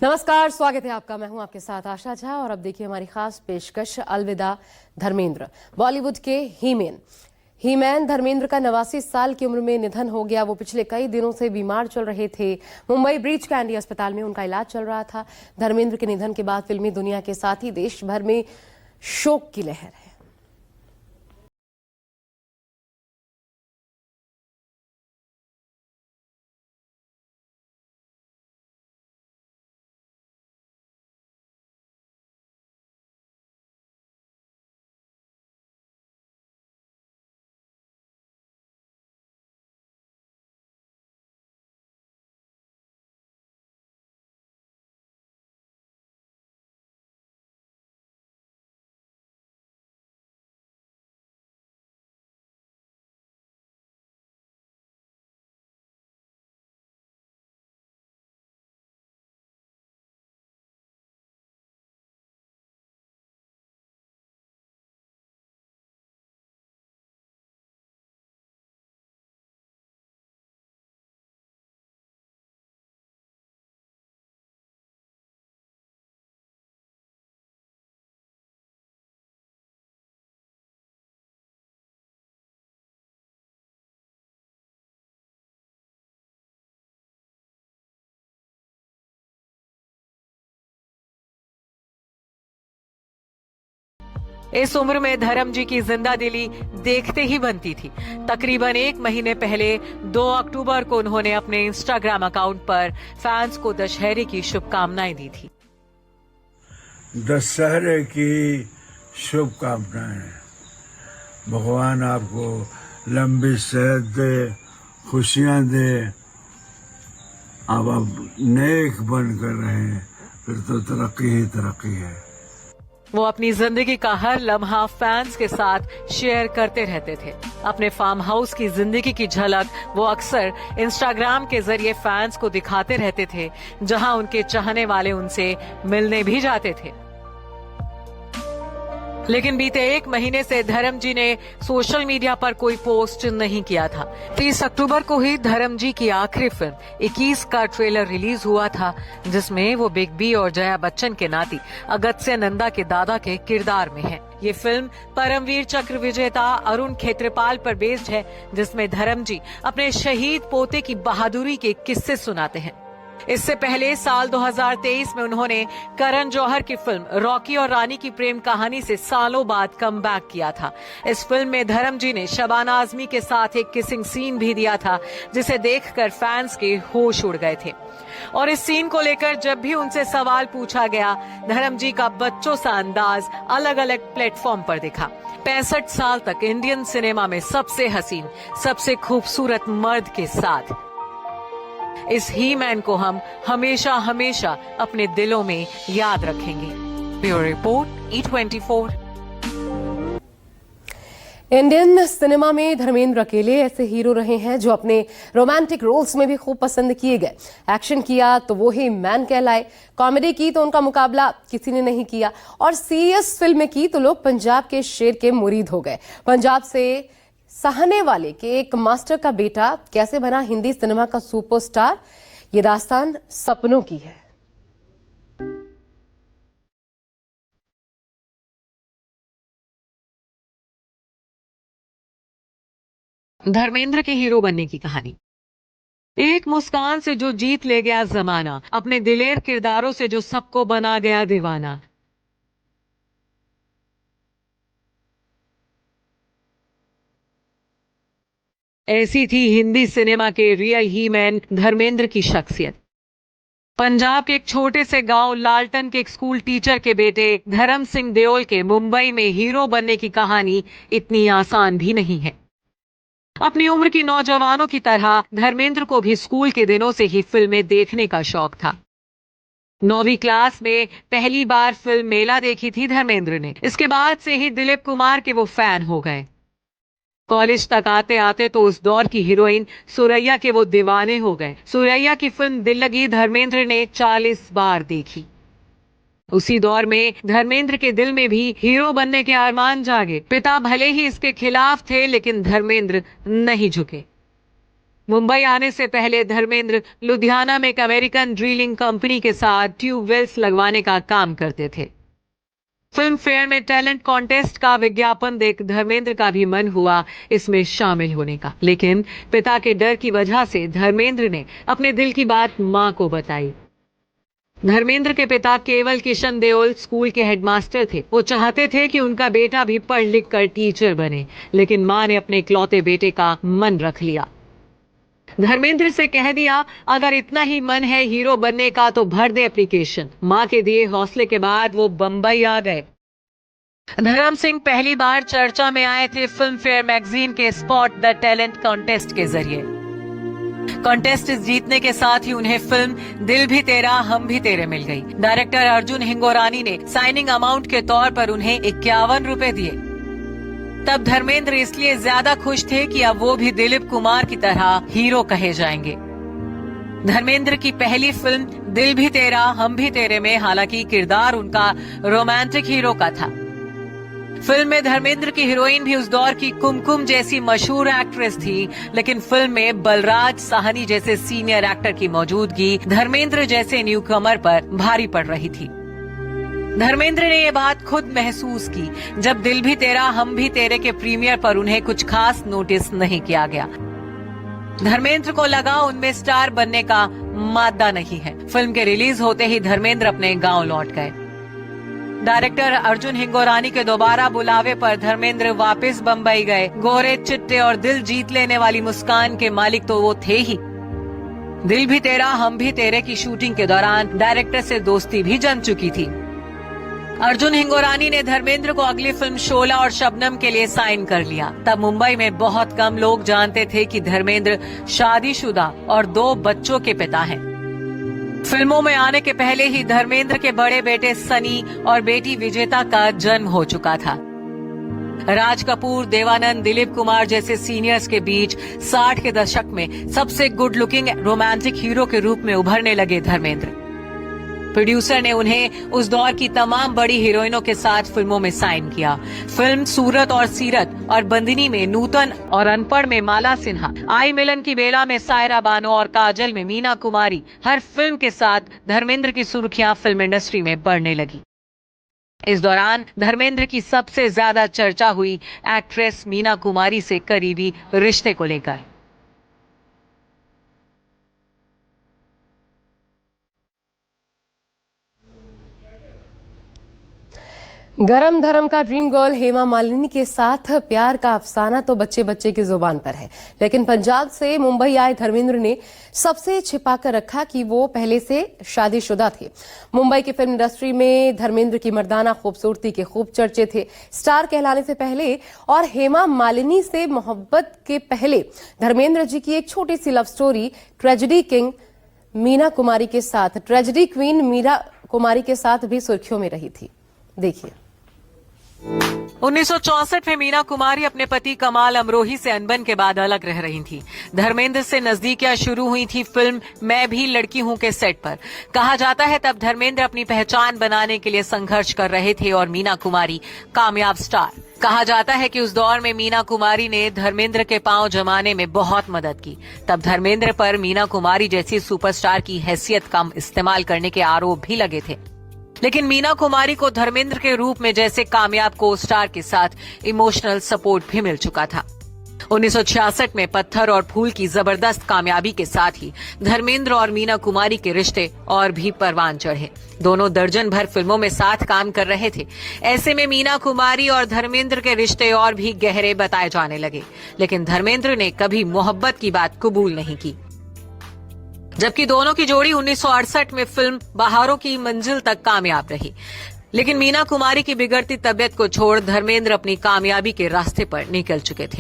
नमस्कार, स्वागत है आपका। मैं हूं आपके साथ आशा झा और अब देखिए हमारी खास पेशकश अलविदा धर्मेंद्र। बॉलीवुड के हीमैन धर्मेंद्र का 89 साल की उम्र में निधन हो गया। वो पिछले कई दिनों से बीमार चल रहे थे। मुंबई ब्रीच कैंडी अस्पताल में उनका इलाज चल रहा था। धर्मेंद्र के निधन के बाद फिल्मी दुनिया के साथ ही देश भर में शोक की लहर है। इस उम्र में धर्म जी की जिंदा दिली देखते ही बनती थी। तकरीबन 1 महीने पहले 2 अक्टूबर को उन्होंने अपने इंस्टाग्राम अकाउंट पर फैंस को दशहरे की शुभकामनाएं दी थी। दशहरे की शुभकामनाएं। भगवान आपको लंबी सेहत दे, खुशियां दे। अब नेक बनकर रहें, फिर तो तरक्की ही तरक्की है। वो अपनी जिंदगी का हर लम्हा फैंस के साथ शेयर करते रहते थे। अपने फार्म हाउस की जिंदगी की झलक वो अक्सर इंस्टाग्राम के जरिए फैंस को दिखाते रहते थे, जहां उनके चाहने वाले उनसे मिलने भी जाते थे। लेकिन बीते 1 महीने से धर्म जी ने सोशल मीडिया पर कोई पोस्ट नहीं किया था। 30 अक्टूबर को ही धर्म जी की आखिरी फिल्म 21 का ट्रेलर रिलीज हुआ था, जिसमें वो बिग बी और जया बच्चन के नाती अगस्त्य नंदा के दादा के किरदार में है। ये फिल्म परमवीर चक्र विजेता अरुण खेत्रपाल पर बेस्ड है, जिसमें धर्म जी अपने शहीद पोते की बहादुरी के किस्से सुनाते हैं। इससे पहले साल 2023 में उन्होंने करण जौहर की फिल्म रॉकी और रानी की प्रेम कहानी से सालों बाद कमबैक किया था। इस फिल्म में धर्म जी ने शबाना आजमी के साथ एक किसिंग सीन भी दिया था, जिसे देखकर फैंस के होश उड़ गए थे। और इस सीन को लेकर जब भी उनसे सवाल पूछा गया, धर्म जी का बच्चों सा अंदाज अलग अलग प्लेटफॉर्म पर दिखा। 65 साल तक इंडियन सिनेमा में सबसे हसीन, सबसे खूबसूरत मर्द के साथ इस ही मैन को हम हमेशा हमेशा अपने दिलों में याद रखेंगे। Bureau report, E24। Indian cinema में धर्मेंद्र अकेले ऐसे हीरो रहे हैं जो अपने रोमांटिक रोल्स में भी खूब पसंद किए गए। एक्शन किया तो वो ही मैन कहलाए, कॉमेडी की तो उनका मुकाबला किसी ने नहीं किया, और सीरियस फिल्म की तो लोग पंजाब के शेर के मुरीद हो गए। पंजाब से सहने वाले के एक मास्टर का बेटा कैसे बना हिंदी सिनेमा का सुपरस्टार, ये दास्तान सपनों की है। धर्मेंद्र के हीरो बनने की कहानी। एक मुस्कान से जो जीत ले गया जमाना, अपने दिलेर किरदारों से जो सबको बना गया दीवाना। ऐसी थी हिंदी सिनेमा के रियल ही मैन धर्मेंद्र की शख्सियत। पंजाब के एक छोटे से गांव लालटन के एक स्कूल टीचर के बेटे धर्म सिंह देओल के मुंबई में हीरो बनने की कहानी इतनी आसान भी नहीं है। अपनी उम्र की नौजवानों की तरह धर्मेंद्र को भी स्कूल के दिनों से ही फिल्में देखने का शौक था। 9वीं क्लास में पहली बार फिल्म मेला देखी थी धर्मेंद्र ने। इसके बाद से ही दिलीप कुमार के वो फैन हो गए। कॉलेज तक आते आते तो उस दौर की हीरोइन सुरैया के वो दीवाने हो गए। सुरैया की फिल्म दिल लगी धर्मेंद्र ने 40 बार देखी। उसी दौर में धर्मेंद्र के दिल में भी हीरो बनने के अरमान जागे। पिता भले ही इसके खिलाफ थे, लेकिन धर्मेंद्र नहीं झुके। मुंबई आने से पहले धर्मेंद्र लुधियाना में एक अमेरिकन ड्रिलिंग कंपनी के साथ ट्यूबवेल्स लगवाने का काम करते थे। फिल्म फेयर में टैलेंट कॉन्टेस्ट का विज्ञापन देख धर्मेंद्र का भी मन हुआ इसमें शामिल होने का, लेकिन पिता के डर की वजह से धर्मेंद्र ने अपने दिल की बात मां को बताई। धर्मेंद्र के पिता केवल किशन देओल स्कूल के हेडमास्टर थे। वो चाहते थे कि उनका बेटा भी पढ़ लिख कर टीचर बने, लेकिन मां ने अपने इकलौते बेटे का मन रख लिया। धर्मेंद्र से कह दिया, अगर इतना ही मन है हीरो बनने का तो भर दे एप्लीकेशन। मां के दिए हौसले के बाद वो बंबई आ गए। धर्म सिंह पहली बार चर्चा में आए थे फिल्म फेयर मैगजीन के स्पॉट द टैलेंट कॉन्टेस्ट के जरिए। कॉन्टेस्ट जीतने के साथ ही उन्हें फिल्म दिल भी तेरा हम भी तेरे मिल गई। डायरेक्टर अर्जुन हिंगोरानी ने साइनिंग अमाउंट के तौर पर उन्हें 51 रुपए दिए। तब धर्मेंद्र इसलिए ज्यादा खुश थे कि अब वो भी दिलीप कुमार की तरह हीरो कहे जाएंगे। धर्मेंद्र की पहली फिल्म दिल भी तेरा हम भी तेरे में हालांकि किरदार उनका रोमांटिक हीरो का था। फिल्म में धर्मेंद्र की हीरोइन भी उस दौर की कुमकुम जैसी मशहूर एक्ट्रेस थी, लेकिन फिल्म में बलराज साहनी जैसे सीनियर एक्टर की मौजूदगी धर्मेंद्र जैसे न्यूकमर पर भारी पड़ रही थी। धर्मेंद्र ने ये बात खुद महसूस की जब दिल भी तेरा हम भी तेरे के प्रीमियर पर उन्हें कुछ खास नोटिस नहीं किया गया। धर्मेंद्र को लगा उनमें स्टार बनने का मादा नहीं है। फिल्म के रिलीज होते ही धर्मेंद्र अपने गांव लौट गए। डायरेक्टर अर्जुन हिंगोरानी के दोबारा बुलावे पर धर्मेंद्र वापस बंबई गए। गोरे चिट्टे और दिल जीत लेने वाली मुस्कान के मालिक तो वो थे ही। दिल भी तेरा हम भी तेरे की शूटिंग के दौरान डायरेक्टर से दोस्ती भी जम चुकी थी। अर्जुन हिंगोरानी ने धर्मेंद्र को अगली फिल्म शोला और शबनम के लिए साइन कर लिया। तब मुंबई में बहुत कम लोग जानते थे कि धर्मेंद्र शादीशुदा और 2 बच्चों के पिता हैं। फिल्मों में आने के पहले ही धर्मेंद्र के बड़े बेटे सनी और बेटी विजेता का जन्म हो चुका था। राज कपूर, देवानंद, दिलीप कुमार जैसे सीनियर्स के बीच 60 के दशक में सबसे गुड लुकिंग रोमांटिक हीरो के रूप में उभरने लगे धर्मेंद्र। प्रोड्यूसर ने उन्हें उस दौर की तमाम बड़ी हीरोइनों के साथ फिल्मों में साइन किया। फिल्म सूरत और सीरत और बंदिनी में नूतन और अनपढ़ में माला सिन्हा, आई मिलन की बेला में सायरा बानो और काजल में मीना कुमारी, हर फिल्म के साथ धर्मेंद्र की सुर्खियां फिल्म इंडस्ट्री में बढ़ने लगी। इस दौरान धर्मेंद्र की सबसे ज्यादा चर्चा हुई एक्ट्रेस मीना कुमारी से करीबी रिश्ते को लेकर। गरम धर्म का ड्रीम गर्ल हेमा मालिनी के साथ प्यार का अफसाना तो बच्चे बच्चे की जुबान पर है, लेकिन पंजाब से मुंबई आए धर्मेंद्र ने सबसे छिपा कर रखा कि वो पहले से शादीशुदा थे। मुंबई की फिल्म इंडस्ट्री में धर्मेंद्र की मर्दाना खूबसूरती के खूब चर्चे थे। स्टार कहलाने से पहले और हेमा मालिनी से मोहब्बत के पहले धर्मेंद्र जी की एक छोटी सी love story tragedy king Meena Kumari के साथ, ट्रेजेडी क्वीन मीना कुमारी के साथ भी सुर्खियों में रही थी। देखिए। 1964 में मीना कुमारी अपने पति कमाल अमरोही से अनबन के बाद अलग रह रही थी। धर्मेंद्र से नजदीकियां शुरू हुई थी फिल्म मैं भी लड़की हूं के सेट पर। कहा जाता है तब धर्मेंद्र अपनी पहचान बनाने के लिए संघर्ष कर रहे थे और मीना कुमारी कामयाब स्टार। कहा जाता है कि उस दौर में मीना कुमारी ने धर्मेंद्र के पांव जमाने में बहुत मदद की। तब धर्मेंद्र पर मीना कुमारी जैसी सुपरस्टार की हैसियत कम इस्तेमाल करने के आरोप भी लगे थे, लेकिन मीना कुमारी को धर्मेंद्र के रूप में जैसे कामयाब को स्टार के साथ इमोशनल सपोर्ट भी मिल चुका था। 1966 में पत्थर और फूल की जबरदस्त कामयाबी के साथ ही धर्मेंद्र और मीना कुमारी के रिश्ते और भी परवान चढ़े। दोनों दर्जन भर फिल्मों में साथ काम कर रहे थे। ऐसे में मीना कुमारी और धर्मेंद्र के रिश्ते और भी गहरे बताए जाने लगे, लेकिन धर्मेंद्र ने कभी मोहब्बत की बात कबूल नहीं की। जबकि दोनों की जोड़ी 1968 में फिल्म बहारों की मंजिल तक कामयाब रही, लेकिन मीना कुमारी की बिगड़ती तबीयत को छोड़ धर्मेंद्र अपनी कामयाबी के रास्ते पर निकल चुके थे।